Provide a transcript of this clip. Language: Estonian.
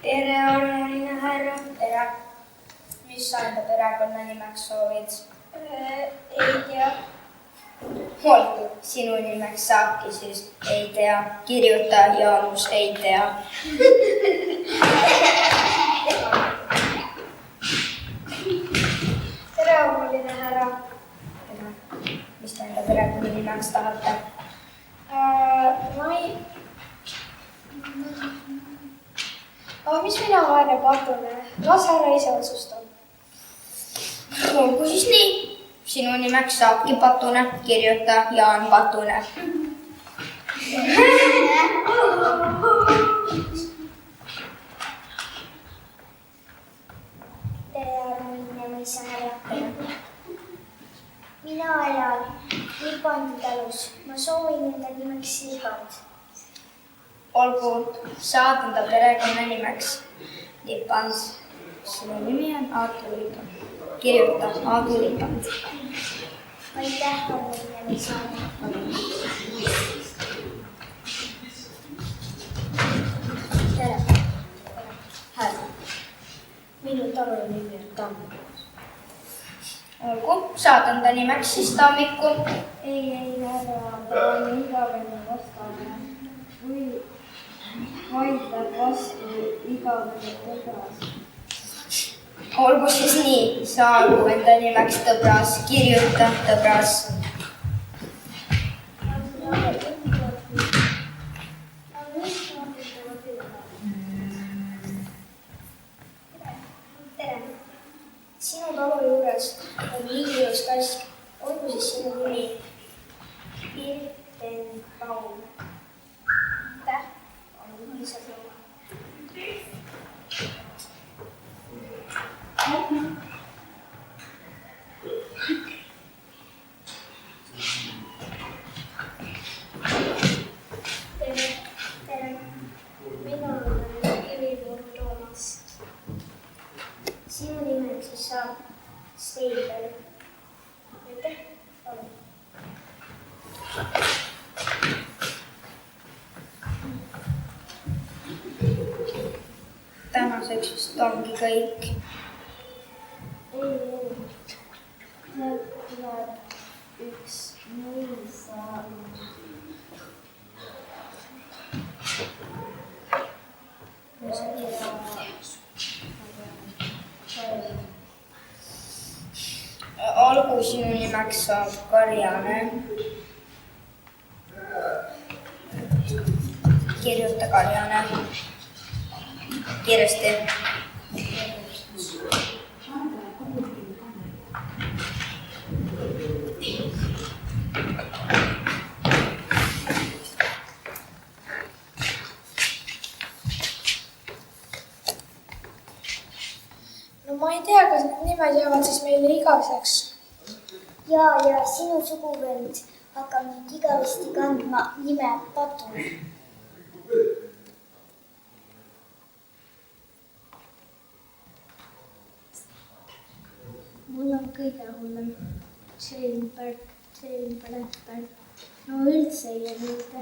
Tere, armuline härra. Tere. Mis sa enda perekonnanimeks soovid? Ei tea. Olgu, sinu nimeks saabki siis ei tea. Kirjuta Jaanus ei tea. Tere, armuline härra. Tere. Mis te enda perekonnanimeks tahate? Aga mis mina vaene patune? Las härra ise otsustab. Olgu siis nii. Sinu nimeks saabki Patune. Kirjuta Jaan Patune. Tere, armuline mõisa härra. Mina elan Lipandi talus. Ma soovin enda nimeks Lipand. Olgu, saad enda perekonnanimeks Lipand. Sinu nimi on Aatu Lipand. Kirjuta Aatu Lipand. Aitäh, armuline mõisa härra. Tere. Härra. Minu talu nimi on Tamm. Olgu, saad enda nimeks siis Tammiku. Ei, härra, ta on igavene vastane. Või vaidleb vastu igavene tõbras. Olgu siis nii, saagu enda nimeks Tõbras. Kirjuta Tõbras. Tere. Sinu talu juures on nii ilus kask. Olgu siis sinu nimi Birkenbaum. Aitäh, on lihtsalt nõu. Tere. Minul on Ülivuur Toomas. Sinu nimeks siis saab Steibel. Aitäh, palun. Tänaseks vist ongi kõik. Ei. Sealt tuleb üks mõisa. Olgu, sinu nimeks saab Karjane. Kirjuta Karjane. Kiiresti. No ma ei tea, kas need nimed jäävad siis meile igaveseks. Ja sinu suguvend hakkab nüüd igavesti kandma nime Patune. Mul on kõige hullem Jane Berg. No üldse ei ole mitte.